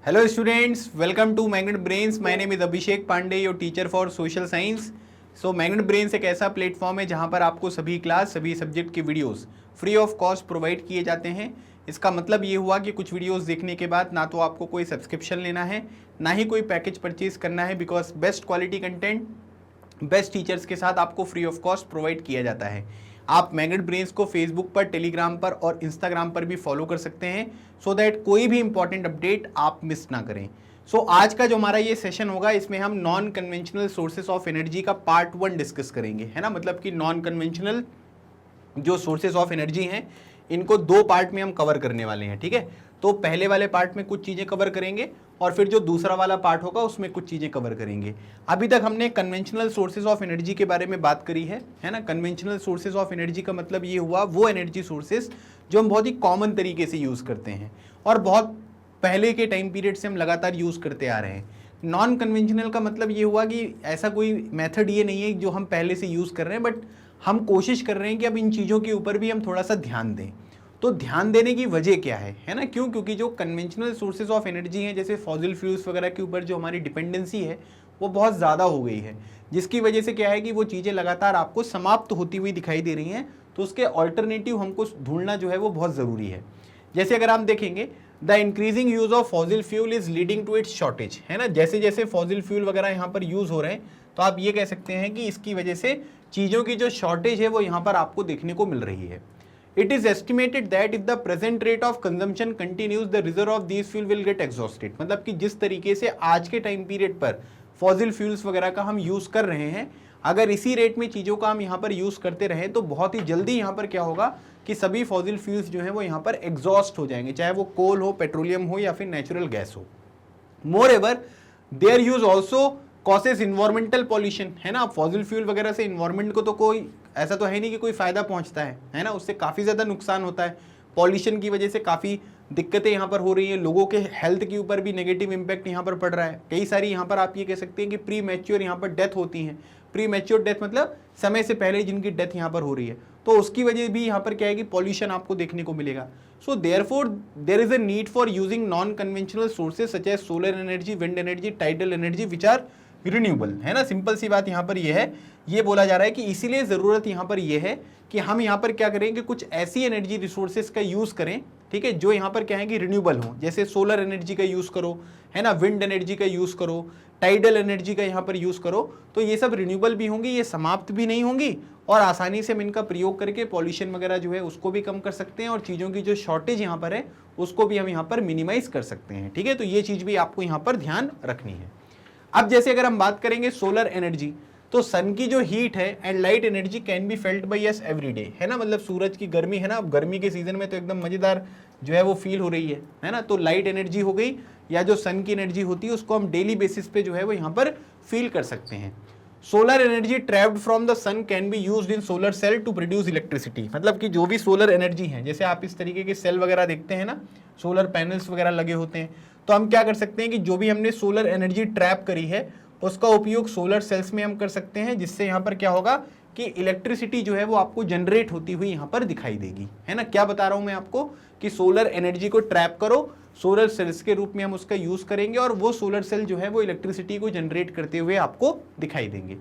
Hello students, welcome to Magnet Brains. My name is Abhishek Pandey, your teacher for social science. So Magnet Brains एक ऐसा platform है जहां पर आपको सभी क्लास सभी सब्जेक्ट के videos free of cost provide किए जाते हैं। इसका मतलब ये हुआ कि कुछ वीडियोस देखने के बाद ना तो आपको कोई सब्सक्रिप्शन लेना है, ना ही कोई पैकेज परचेज करना है, because best quality content best teachers के साथ आपको फ्री ऑफ कॉस्ट प्रोवाइड किया जाता है। आप मैग्नेट ब्रेन्स को फेसबुक पर, टेलीग्राम पर और इंस्टाग्राम पर भी फॉलो कर सकते हैं सो दैट कोई भी इंपॉर्टेंट अपडेट आप मिस ना करें। आज का जो हमारा ये सेशन होगा इसमें हम non conventional sources of energy का पार्ट 1 डिस्कस करेंगे, है ना। मतलब कि नॉन कन्वेंशनल जो सोर्सेस ऑफ एनर्जी हैं इनको 2 पार्ट में हम कवर करने वाले हैं, ठीक है। तो पहले वाले पार्ट में कुछ चीज़ें कवर करेंगे और फिर जो दूसरा वाला पार्ट होगा उसमें कुछ चीज़ें कवर करेंगे। अभी तक हमने कन्वेंशनल सोर्सेज ऑफ एनर्जी के बारे में बात करी है ना। कन्वेंशनल सोर्सेज ऑफ एनर्जी का मतलब ये हुआ वो एनर्जी सोर्सेज जो हम बहुत ही कॉमन तरीके से यूज़ करते हैं और बहुत पहले के टाइम पीरियड से हम लगातार यूज़ करते आ रहे हैं। नॉन कन्वेंशनल का मतलब ये हुआ कि ऐसा कोई मेथड ये नहीं है जो हम पहले से यूज़ कर रहे हैं, बट हम कोशिश कर रहे हैं कि अब इन चीज़ों के ऊपर भी हम थोड़ा सा ध्यान दें। तो ध्यान देने की वजह क्या है ना। क्यों? क्योंकि जो कन्वेंशनल सोर्सेज ऑफ एनर्जी हैं जैसे फॉसिल फ्यूल्स वगैरह के ऊपर जो हमारी डिपेंडेंसी है वो बहुत ज़्यादा हो गई है, जिसकी वजह से क्या है कि वो चीज़ें लगातार आपको समाप्त होती हुई दिखाई दे रही हैं। तो उसके ऑल्टरनेटिव हमको ढूंढना जो है वो बहुत ज़रूरी है। जैसे अगर आप देखेंगे the increasing use of fossil fuel is leading to its shortage, है ना। जैसे जैसे फॉसिल फ्यूल वगैरह यहाँ पर यूज़ हो रहे हैं तो आप ये कह सकते हैं कि इसकी वजह से चीज़ों की जो शॉर्टेज है वो यहाँ पर आपको देखने को मिल रही है। It is estimated that if the present rate of consumption continues, the reserve of these fuel will get exhausted। मतलब कि जिस तरीके से आज के टाइम पीरियड पर फॉसिल फ्यूल्स वगैरह का हम यूज़ कर रहे हैं, अगर इसी रेट में चीज़ों का हम यहाँ पर यूज़ करते रहें तो बहुत ही जल्दी यहाँ पर क्या होगा कि सभी फॉसिल फ्यूल्स जो हैं वो यहाँ पर एग्जॉस्ट हो जाएंगे, चाहे वो कोल हो, पेट्रोलियम हो या फिर नेचुरल गैस हो। Moreover their use also causes environmental pollution, है ना। फॉसिल फ्यूल वगैरह से इन्वायरमेंट को तो कोई ऐसा तो है नहीं कि कोई फ़ायदा पहुंचता है ना। उससे काफ़ी ज़्यादा नुकसान होता है। पॉल्यूशन की वजह से काफ़ी दिक्कतें यहाँ पर हो रही हैं, लोगों के हेल्थ के ऊपर भी नेगेटिव इम्पैक्ट यहाँ पर पड़ रहा है। कई सारी यहाँ पर आप ये कह सकते हैं कि प्री मैच्योर यहाँ पर डेथ होती हैं। प्री मैच्योर डेथ मतलब समय से पहले जिनकी डेथ यहाँ पर हो रही है, तो उसकी वजह भी यहाँ पर क्या है कि पॉल्यूशन आपको देखने को मिलेगा। So therefore there is a need for using non conventional sources such as solar energy, wind energy, tidal energy which are renewable, है ना। सिंपल सी बात यहाँ पर यह है, ये बोला जा रहा है कि इसीलिए ज़रूरत यहाँ पर यह है कि हम यहाँ पर क्या करें कि कुछ ऐसी एनर्जी रिसोर्सेज का यूज़ करें, ठीक है, जो यहाँ पर क्या है कि रिन्यूएबल हो। जैसे सोलर एनर्जी का यूज़ करो, है ना, विंड एनर्जी का यूज़ करो, टाइडल एनर्जी का यहाँ पर यूज़ करो। तो ये सब रिन्यूएबल भी होंगी, ये समाप्त भी नहीं होंगी और आसानी से हम इनका प्रयोग करके पॉल्यूशन वगैरह जो है उसको भी कम कर सकते हैं और चीज़ों की जो शॉर्टेज यहाँ पर है उसको भी हम यहाँ पर मिनिमाइज कर सकते हैं, ठीक है। तो ये चीज़ भी आपको यहाँ पर ध्यान रखनी है। अब जैसे अगर हम बात करेंगे सोलर एनर्जी, तो सन की जो हीट है and light energy can be felt by us every day, है ना। मतलब सूरज की गर्मी है ना, अब गर्मी के सीजन में तो एकदम मजेदार जो है वो फील हो रही है ना। तो लाइट एनर्जी हो गई या जो सन की एनर्जी होती है उसको हम डेली बेसिस पे जो है वो यहाँ पर फील कर सकते हैं। Solar energy trapped from the sun can be used in solar cell to produce electricity. मतलब कि जो भी सोलर एनर्जी है, जैसे आप इस तरीके के सेल वगैरह देखते हैं ना, सोलर पैनल्स वगैरह लगे होते हैं, तो हम क्या कर सकते हैं कि जो भी हमने सोलर एनर्जी ट्रैप करी है उसका उपयोग सोलर सेल्स में हम कर सकते हैं, जिससे यहाँ पर क्या होगा कि इलेक्ट्रिसिटी जो है वो आपको जनरेट होती हुई यहाँ पर दिखाई देगी, है ना। क्या बता रहा हूँ मैं आपको कि सोलर एनर्जी को ट्रैप करो, सोलर सेल्स के रूप में हम उसका यूज़ करेंगे और वो सोलर सेल जो है वो इलेक्ट्रिसिटी को जनरेट करते हुए आपको दिखाई देंगे।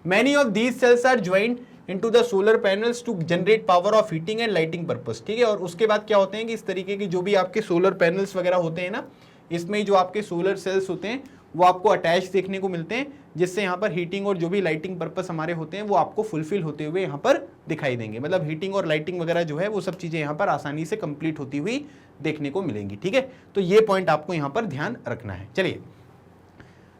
Many of these cells are joined into the solar panels to generate power of heating and lighting purpose, ठीक है। और उसके बाद क्या होते हैं कि इस तरीके की जो भी आपके सोलर पैनल्स वगैरह होते हैं ना, इसमें जो आपके सोलर सेल्स होते हैं वो आपको अटैच देखने को मिलते हैं, जिससे यहाँ पर हीटिंग और जो भी लाइटिंग पर्पस हमारे होते हैं वो आपको फुलफिल होते हुए यहाँ पर दिखाई देंगे। मतलब हीटिंग और लाइटिंग वगैरह जो है वो सब चीज़ें यहाँ पर आसानी से कंप्लीट होती हुई देखने को मिलेंगी, ठीक है। तो ये पॉइंट आपको यहाँ पर ध्यान रखना है। चलिए,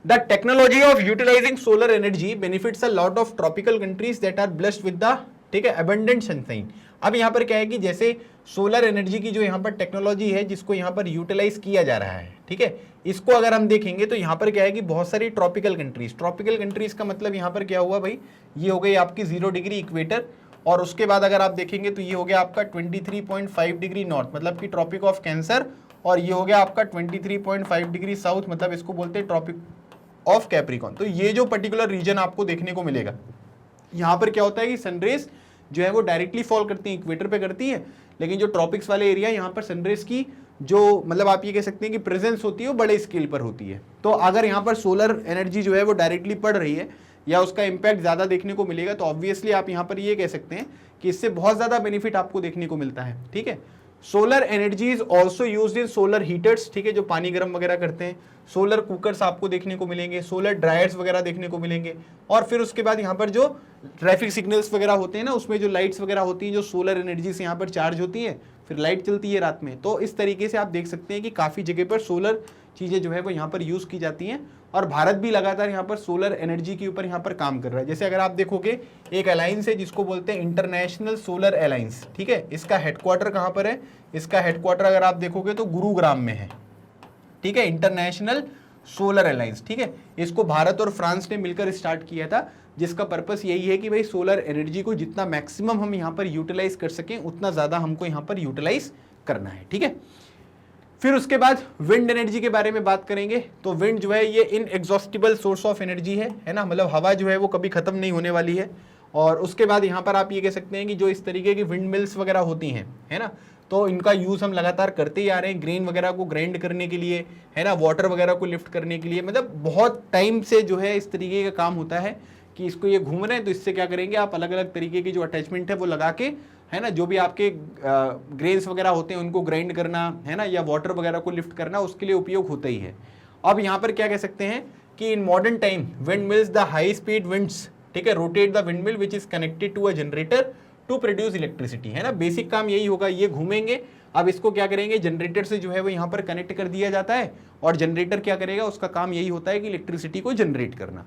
the technology of utilising solar energy benefits a lot of tropical countries that are blessed with the, ठीक है, अबंडेंट सनशाइन। अब यहाँ पर क्या है कि जैसे सोलर एनर्जी की जो यहाँ पर टेक्नोलॉजी है जिसको यहाँ पर यूटिलाइज किया जा रहा है, ठीक है, इसको अगर हम देखेंगे तो यहाँ पर क्या है कि बहुत सारी ट्रॉपिकल कंट्रीज का मतलब यहाँ पर क्या हुआ भाई, ये हो गई आपकी 0 डिग्री इक्वेटर और उसके बाद अगर आप देखेंगे तो ये हो गया आपका 23.5 डिग्री नॉर्थ, मतलब कि ट्रॉपिक ऑफ कैंसर, और ये हो गया आपका 23.5 डिग्री साउथ, मतलब इसको बोलते हैं ट्रॉपिक ऑफ कैप्रिकॉन। तो ये जो पर्टिकुलर रीजन आपको देखने को मिलेगा, यहाँ पर क्या होता है कि सनरेज जो है वो डायरेक्टली फॉल करती है, इक्वेटर पे करती है, लेकिन जो ट्रॉपिक्स वाले एरिया यहाँ पर सनरेज की जो मतलब आप ये कह सकते हैं कि प्रेजेंस होती है वो बड़े स्केल पर होती है। तो अगर यहाँ पर सोलर एनर्जी जो है वो डायरेक्टली पड़ रही है या उसका इम्पैक्ट ज़्यादा देखने को मिलेगा, तो ऑब्वियसली आप यहाँ पर ये कह सकते हैं कि इससे बहुत ज़्यादा बेनिफिट आपको देखने को मिलता है। ठीक है, solar energy is also used in solar heaters, ठीक है, जो पानी गर्म वगैरह करते हैं, सोलर कुकर्स आपको देखने को मिलेंगे, सोलर ड्रायर्स वगैरह देखने को मिलेंगे, और फिर उसके बाद यहाँ पर जो ट्रैफिक सिग्नल्स वगैरह होते हैं ना, उसमें जो लाइट्स वगैरह होती हैं जो सोलर एनर्जी से यहाँ पर चार्ज होती है, फिर लाइट चलती है रात में। तो इस तरीके से आप देख सकते हैं कि काफ़ी जगह पर सोलर चीज़ें जो है वो यहाँ पर यूज़ की जाती हैं, और भारत भी लगातार यहाँ पर सोलर एनर्जी के ऊपर यहाँ पर काम कर रहा है। जैसे अगर आप देखोगे एक अलायंस है जिसको बोलते हैं इंटरनेशनल सोलर अलायंस, ठीक है, इसका हेडक्वार्टर कहाँ पर है, इसका हेडक्वार्टर अगर आप देखोगे तो गुरुग्राम में है। ठीक है, इंटरनेशनल सोलर अलायंस, ठीक है, इसको भारत और फ्रांस ने मिलकर स्टार्ट किया था, जिसका पर्पस यही है कि भाई सोलर एनर्जी को जितना मैक्सिमम हम यहाँ पर यूटिलाइज कर सकें उतना ज़्यादा हमको यहाँ पर यूटिलाइज करना है। ठीक है, फिर उसके बाद विंड एनर्जी के बारे में बात करेंगे। तो विंड जो है ये इनएग्जॉस्टिबल सोर्स ऑफ एनर्जी है ना, मतलब हवा जो है वो कभी खत्म नहीं होने वाली है। और उसके बाद यहाँ पर आप ये कह सकते हैं कि जो इस तरीके की विंड मिल्स वगैरह होती हैं, है ना, तो इनका यूज़ हम लगातार करते ही आ रहे हैं, ग्रेन वगैरह को ग्राइंड करने के लिए, है ना, वाटर वगैरह को लिफ्ट करने के लिए, मतलब बहुत टाइम से जो है इस तरीके का काम होता है कि इसको ये घूम रहे हैं, तो इससे क्या करेंगे आप अलग अलग तरीके की जो अटैचमेंट है वो लगा के, है ना, जो भी आपके ग्रेन्स वगैरह होते हैं उनको ग्राइंड करना, है ना, या वाटर वगैरह को लिफ्ट करना, उसके लिए उपयोग होता ही है। अब यहाँ पर क्या कह सकते हैं कि in modern time windmills the high speed winds, ठीक है, rotate the windmill which is connected to a generator to produce electricity, है ना, बेसिक काम यही होगा, ये घूमेंगे। अब इसको क्या करेंगे, जनरेटर से जो है वो यहाँ पर कनेक्ट कर दिया जाता है, और जनरेटर क्या करेगा, उसका काम यही होता है कि इलेक्ट्रिसिटी को जनरेट करना।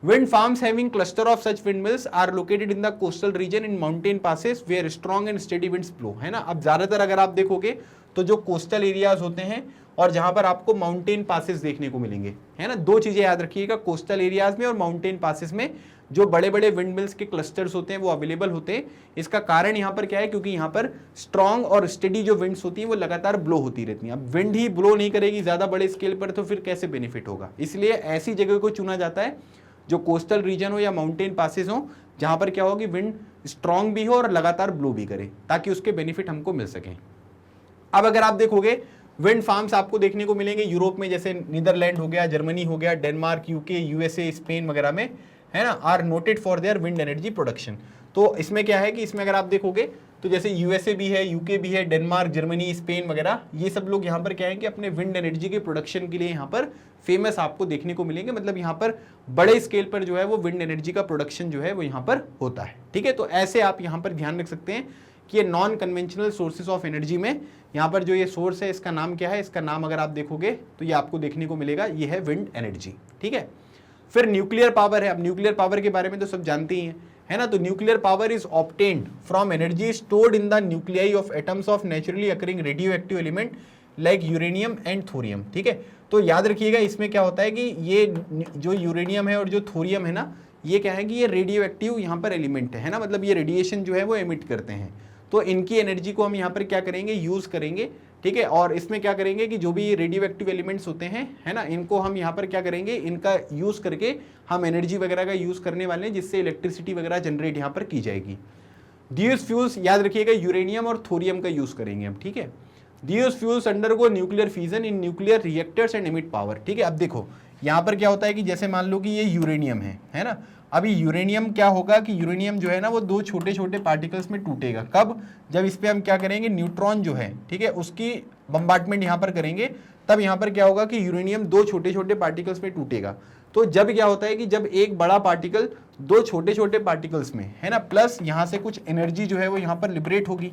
Wind farms having cluster of such windmills are located in the coastal region in mountain passes where strong and steady winds blow, है ना। अब ज़्यादातर अगर आप देखोगे तो जो कोस्टल एरियाज होते हैं और जहाँ पर आपको माउंटेन पासेस देखने को मिलेंगे, है ना, दो चीज़ें याद रखिएगा, कोस्टल एरियाज में और माउंटेन पासेस में जो बड़े बड़े विंड मिल्स के क्लस्टर्स होते हैं वो अवेलेबल होते हैं। इसका कारण यहाँ पर क्या है, क्योंकि यहाँ पर स्ट्रॉन्ग और स्टेडी जो विंड्स होती हैं वो लगातार ब्लो होती रहती हैं। अब विंड ही ब्लो नहीं करेगी ज़्यादा बड़े स्केल पर, तो फिर कैसे बेनिफिट होगा, इसलिए ऐसी जगह को चुना जाता है जो कोस्टल रीजन हो या माउंटेन पासेस हो, जहां पर क्या हो कि विंड स्ट्रांग भी हो और लगातार ब्लो भी करे, ताकि उसके बेनिफिट हमको मिल सकें। अब अगर आप देखोगे विंड फार्म्स आपको देखने को मिलेंगे यूरोप में, जैसे नीदरलैंड हो गया, जर्मनी हो गया, डेनमार्क, यूके, यूएसए, स्पेन वगैरह में, है ना, are noted for their wind energy production. तो इसमें क्या है कि इसमें अगर आप देखोगे तो जैसे यूएसए भी है, यूके भी है, डेनमार्क, जर्मनी, स्पेन वगैरह, ये सब लोग यहाँ पर क्या है कि अपने विंड एनर्जी के प्रोडक्शन के लिए यहाँ पर फेमस आपको देखने को मिलेंगे। मतलब यहाँ पर बड़े स्केल पर जो है वो विंड एनर्जी का प्रोडक्शन जो है वो यहाँ पर होता है। ठीक है, तो ऐसे आप यहाँ पर ध्यान रख सकते हैं कि ये non conventional sources of energy में यहाँ पर जो ये सोर्स है इसका नाम क्या है, इसका नाम अगर आप देखोगे तो ये आपको देखने को मिलेगा, ये है विंड एनर्जी। ठीक है, फिर न्यूक्लियर पावर है। अब न्यूक्लियर पावर के बारे में तो सब जानते ही हैं, है ना, तो nuclear power is obtained from energy stored in the nuclei of atoms of naturally occurring radio active element like uranium and thorium. ठीक है, तो याद रखिएगा इसमें क्या होता है कि ये जो यूरेनियम है और जो थोरियम है ना, ये क्या है कि ये रेडियो एक्टिव यहाँ पर एलिमेंट है ना, मतलब ये रेडिएशन जो है वो एमिट करते हैं, तो इनकी एनर्जी को हम यहाँ पर क्या करेंगे, यूज़ करेंगे। ठीक है, और इसमें क्या करेंगे कि जो भी रेडियो एक्टिव एलिमेंट्स होते हैं, है ना, इनको हम यहाँ पर क्या करेंगे, इनका यूज़ करके हम एनर्जी वगैरह का यूज़ करने वाले हैं, जिससे इलेक्ट्रिसिटी वगैरह जनरेट यहाँ पर की जाएगी। दीज फ्यूल्स याद रखिएगा यूरेनियम और थोरियम का यूज़ करेंगे हम। ठीक है, these fuels undergo nuclear fusion in nuclear reactors and emit power. ठीक है, अब देखो यहाँ पर क्या होता है कि जैसे मान लो कि ये यूरेनियम है ना, अभी यूरेनियम क्या होगा कि यूरेनियम जो है ना वो दो छोटे छोटे पार्टिकल्स में टूटेगा। कब, जब इस पे हम क्या करेंगे, न्यूट्रॉन जो है, ठीक है, उसकी बम्बार्टमेंट यहाँ पर करेंगे, तब यहाँ पर क्या होगा कि यूरेनियम दो छोटे छोटे पार्टिकल्स में टूटेगा। तो जब क्या होता है कि जब एक बड़ा पार्टिकल दो छोटे छोटे पार्टिकल्स में, है ना, प्लस यहाँ से कुछ एनर्जी जो है वो यहाँ पर लिबरेट होगी।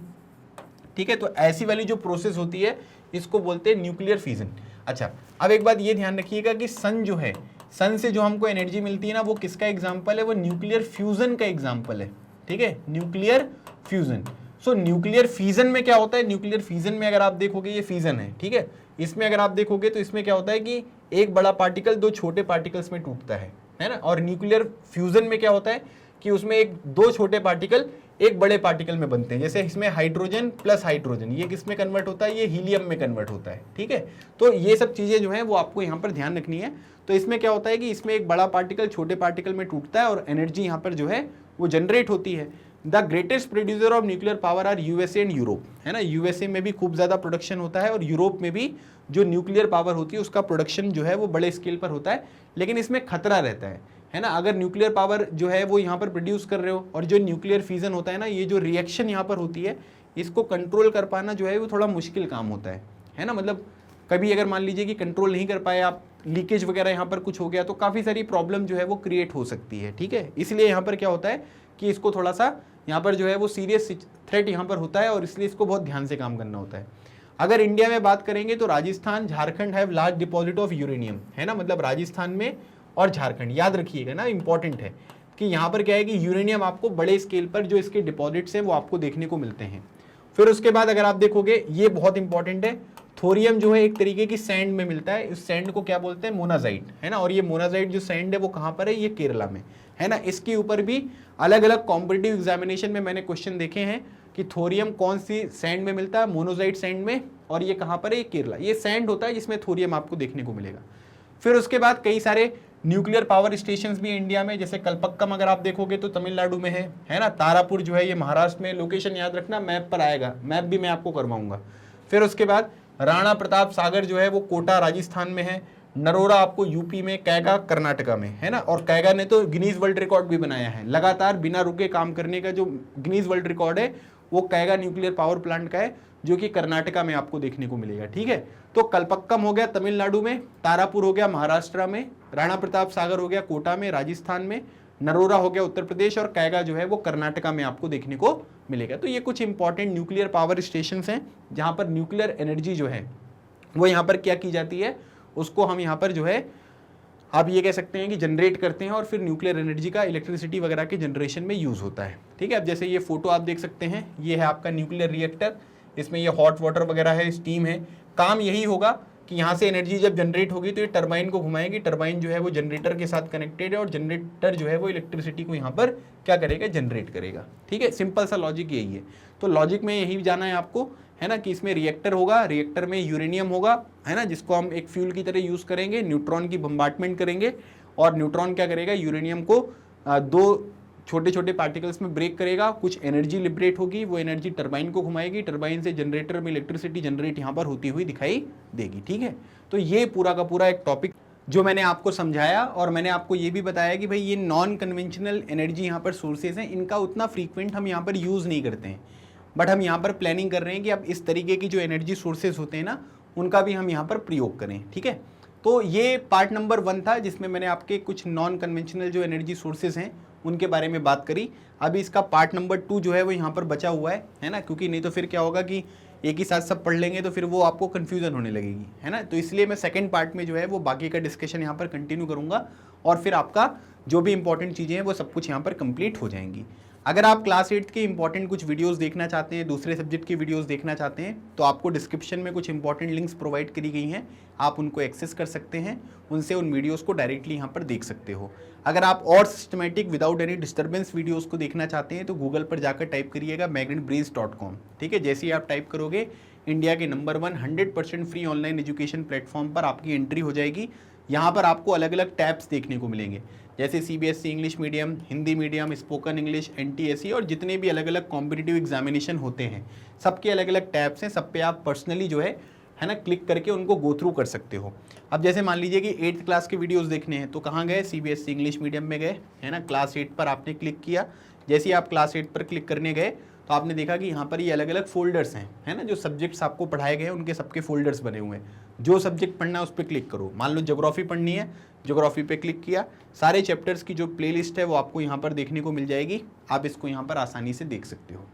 ठीक है, तो ऐसी वाली जो प्रोसेस होती है इसको बोलते हैं न्यूक्लियर फ्यूजन। अच्छा, अब एक बात ये ध्यान रखिएगा कि सन जो है, सन से जो हमको एनर्जी मिलती है ना, वो किसका एग्जाम्पल है, वो न्यूक्लियर फ्यूजन का एग्जाम्पल है। ठीक है, न्यूक्लियर फ्यूजन। सो न्यूक्लियर फ्यूजन में क्या होता है, न्यूक्लियर फ्यूजन में अगर आप देखोगे ये फ्यूजन है। ठीक है, इसमें अगर आप देखोगे तो इसमें क्या होता है कि एक बड़ा पार्टिकल दो छोटे पार्टिकल्स में टूटता है ना, और न्यूक्लियर फ्यूजन में क्या होता है कि उसमें एक दो छोटे पार्टिकल एक बड़े पार्टिकल में बनते हैं। जैसे इसमें हाइड्रोजन प्लस हाइड्रोजन, ये किस में कन्वर्ट होता है, ये हीलियम में कन्वर्ट होता है। ठीक है, तो ये सब चीज़ें जो हैं वो आपको यहाँ पर ध्यान रखनी है। तो इसमें क्या होता है कि इसमें एक बड़ा पार्टिकल छोटे पार्टिकल में टूटता है और एनर्जी यहाँ पर जो है वो जनरेट होती है। The greatest producer of nuclear power are USA and Europe, है ना। यूएसए में भी खूब ज़्यादा प्रोडक्शन होता है और यूरोप में भी जो न्यूक्लियर पावर होती है उसका प्रोडक्शन जो है वो बड़े स्केल पर होता है, लेकिन इसमें खतरा रहता है ना। अगर न्यूक्लियर पावर जो है वो यहाँ पर प्रोड्यूस कर रहे हो और जो न्यूक्लियर फ्यूजन होता है ना, ये जो रिएक्शन यहाँ पर होती है इसको कंट्रोल कर पाना जो है वो थोड़ा मुश्किल काम होता है ना। मतलब कभी अगर मान लीजिए कि कंट्रोल नहीं कर पाए आप, लीकेज वगैरह यहाँ पर कुछ हो गया तो काफ़ी सारी प्रॉब्लम जो है वो क्रिएट हो सकती है, ठीक है। इसलिए यहाँ पर क्या होता है कि इसको थोड़ा सा यहाँ पर जो है वो सीरियस थ्रेट यहाँ पर होता है और इसलिए इसको बहुत ध्यान से काम करना होता है। अगर इंडिया में बात करेंगे तो Rajasthan, Jharkhand have large deposit of uranium, है ना। मतलब राजस्थान में और झारखंड, याद रखिएगा ना, इंपॉर्टेंट है कि यहाँ पर क्या है कि यूरेनियम आपको बड़े स्केल पर जो इसके डिपॉजिट्स हैं वो आपको देखने को मिलते हैं। फिर उसके बाद अगर आप देखोगे, ये बहुत इंपॉर्टेंट है, थोरियम जो है एक तरीके की सैंड में मिलता है। इस सैंड को क्या बोलते हैं, मोनाजाइट, है ना। और ये मोनाजाइट जो सैंड है वो कहाँ पर है, ये केरला में, है ना। इसके ऊपर भी अलग अलग कॉम्पिटिटिव एग्जामिनेशन में मैंने क्वेश्चन देखे हैं कि थोरियम कौन सी सैंड में मिलता है, मोनोजाइट सैंड में, और ये कहाँ पर है, ये केरला। ये सैंड होता है जिसमें थोरियम आपको देखने को मिलेगा। फिर उसके बाद कई सारे न्यूक्लियर पावर स्टेशंस भी इंडिया में, जैसे कलपक्कम अगर आप देखोगे तो तमिलनाडु में है ना। तारापुर जो है ये महाराष्ट्र में, लोकेशन याद रखना, मैप पर आएगा, मैप भी मैं आपको करवाऊंगा। फिर उसके बाद राणा प्रताप सागर जो है वो कोटा राजस्थान में है, नरोरा आपको यूपी में, कैगा कर्नाटका में, है ना। और कैगा ने तो गिनीज वर्ल्ड रिकॉर्ड भी बनाया है, लगातार बिना रुके काम करने का जो गिनीज वर्ल्ड रिकॉर्ड है वो कैगा न्यूक्लियर पावर प्लांट का है, जो कि कर्नाटका में आपको देखने को मिलेगा, ठीक है। तो कलपक्कम हो गया तमिलनाडु में, तारापुर हो गया महाराष्ट्र में, राणा प्रताप सागर हो गया कोटा में राजस्थान में, नरोरा हो गया उत्तर प्रदेश, और कैगा जो है वो कर्नाटका में आपको देखने को मिलेगा। तो ये कुछ इंपॉर्टेंट न्यूक्लियर पावर स्टेशन हैं जहाँ पर न्यूक्लियर एनर्जी जो है वो यहाँ पर क्या की जाती है, उसको हम यहाँ पर जो है आप ये कह सकते हैं कि जनरेट करते हैं और फिर न्यूक्लियर एनर्जी का इलेक्ट्रिसिटी वगैरह के जनरेशन में यूज़ होता है, ठीक है। अब जैसे ये फोटो आप देख सकते हैं, ये है आपका न्यूक्लियर रिएक्टर, इसमें ये हॉट वाटर वगैरह है, स्टीम है। काम यही होगा कि यहाँ से एनर्जी जब जनरेट होगी तो ये टरबाइन को घुमाएगी, टरबाइन जो है वो जनरेटर के साथ कनेक्टेड है और जनरेटर जो है वो इलेक्ट्रिसिटी को यहाँ पर क्या करेगा, जनरेट करेगा, ठीक है। सिंपल सा लॉजिक यही है। तो लॉजिक में यही जाना है आपको, है ना, कि इसमें रिएक्टर होगा, रिएक्टर में यूरेनियम होगा, है ना, जिसको हम एक फ्यूल की तरह यूज़ करेंगे, न्यूट्रॉन की बम्बार्टमेंट करेंगे और न्यूट्रॉन क्या करेगा, यूरेनियम को दो छोटे छोटे पार्टिकल्स में ब्रेक करेगा, कुछ एनर्जी लिबरेट होगी, वो एनर्जी टरबाइन को घुमाएगी, टरबाइन से जनरेटर में इलेक्ट्रिसिटी जनरेट यहाँ पर होती हुई दिखाई देगी, ठीक है। तो ये पूरा का पूरा एक टॉपिक जो मैंने आपको समझाया, और मैंने आपको ये भी बताया कि भाई ये नॉन कन्वेंशनल एनर्जी यहाँ पर सोर्सेज हैं, इनका उतना फ्रीक्वेंट हम यहाँ पर यूज़ नहीं करते हैं, बट हम यहाँ पर प्लानिंग कर रहे हैं कि अब इस तरीके की जो एनर्जी सोर्सेज होते हैं ना, उनका भी हम यहाँ पर प्रयोग करें, ठीक है। तो ये पार्ट नंबर 1 था जिसमें मैंने आपके कुछ नॉन कन्वेंशनल जो एनर्जी सोर्सेज हैं उनके बारे में बात करी। अभी इसका पार्ट नंबर 2 जो है वो यहाँ पर बचा हुआ है ना, क्योंकि नहीं तो फिर क्या होगा कि एक ही साथ सब पढ़ लेंगे तो फिर वो आपको कन्फ्यूजन होने लगेगी, है ना। तो इसलिए मैं सेकंड पार्ट में जो है वो बाकी का डिस्कशन यहाँ पर कंटिन्यू करूँगा और फिर आपका जो भी इंपॉर्टेंट चीज़ें हैं वो सब कुछ यहाँ पर कंप्लीट हो जाएंगी। अगर आप क्लास 8 के इंपॉर्टेंट कुछ वीडियोस देखना चाहते हैं, दूसरे सब्जेक्ट की वीडियोस देखना चाहते हैं, तो आपको डिस्क्रिप्शन में कुछ इंपॉर्टेंट लिंक्स प्रोवाइड करी गई हैं, आप उनको एक्सेस कर सकते हैं, उनसे उन वीडियोस को डायरेक्टली यहाँ पर देख सकते हो। अगर आप और systematic without any disturbance videos को देखना चाहते हैं तो गूगल पर जाकर टाइप करिएगा magnetbrains.com, ठीक है। जैसे ही आप टाइप करोगे इंडिया के number 1 100% free online education platform पर आपकी एंट्री हो जाएगी। यहाँ पर आपको अलग अलग टैब्स देखने को मिलेंगे, जैसे CBSE English medium, Hindi medium, spoken English, NTSE और जितने भी अलग अलग कॉम्पिटिटिव एग्जामिनेशन होते हैं सबके अलग अलग टैब्स हैं। सब पे आप पर्सनली जो है ना क्लिक करके उनको गो थ्रू कर सकते हो। अब जैसे मान लीजिए कि 8th क्लास के वीडियोस देखने हैं तो कहाँ गए, CBSE इंग्लिश मीडियम में गए, है ना, क्लास 8 पर आपने क्लिक किया। जैसे ही आप क्लास 8 पर क्लिक करने गए तो आपने देखा कि यहाँ पर ये अलग अलग फोल्डर्स हैं, है ना, जो सब्जेक्ट्स आपको पढ़ाए गए हैं उनके सबके फोल्डर्स बने हुए हैं। जो सब्जेक्ट पढ़ना है उस पर क्लिक करो। मान लो ज्योग्राफी पढ़नी है, ज्योग्राफी पे क्लिक किया, सारे चैप्टर्स की जो प्लेलिस्ट है वो आपको यहाँ पर देखने को मिल जाएगी, आप इसको यहाँ पर आसानी से देख सकते हो।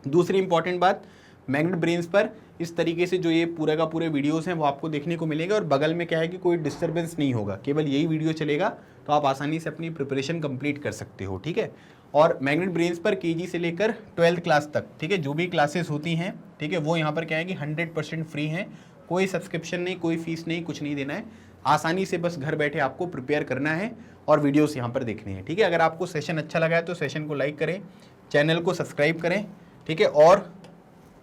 दूसरी इंपॉर्टेंट बात, मैग्नेट ब्रेन्स पर इस तरीके से जो ये पूरे का पूरे वीडियोस हैं वो आपको देखने को मिलेगा और बगल में क्या है कि कोई डिस्टर्बेंस नहीं होगा, केवल यही वीडियो चलेगा, तो आप आसानी से अपनी प्रिपरेशन कंप्लीट कर सकते हो, ठीक है। और मैग्नेट ब्रेन्स पर KG से लेकर 12th क्लास तक, ठीक है, जो भी क्लासेस होती हैं, ठीक है, वो यहाँ पर क्या है कि 100% फ्री हैं, कोई सब्सक्रिप्शन नहीं, कोई फीस नहीं, कुछ नहीं देना है, आसानी से बस घर बैठे आपको प्रिपेयर करना है और वीडियोस यहाँ पर देखने हैं, ठीक है। अगर आपको सेशन अच्छा लगा है तो सेशन को लाइक करें, चैनल को सब्सक्राइब करें, ठीक है, और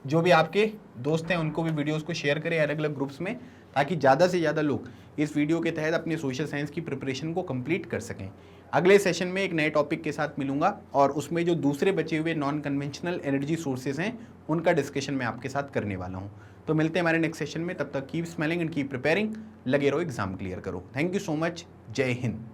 जो भी आपके दोस्त हैं उनको भी वीडियोस को शेयर करें अलग अलग ग्रुप्स में, ताकि ज़्यादा से ज़्यादा लोग इस वीडियो के तहत अपने सोशल साइंस की प्रिपरेशन को कंप्लीट कर सकें। अगले सेशन में एक नए टॉपिक के साथ मिलूंगा और उसमें जो दूसरे बचे हुए नॉन कन्वेंशनल एनर्जी सोर्सेज हैं उनका डिस्कशन मैं आपके साथ करने वाला हूं। तो मिलते हैं हमारे नेक्स्ट सेशन में, तब तक keep smiling and keep preparing. लगे रहो, एग्जाम क्लियर करो। Thank you so much. जय हिंद।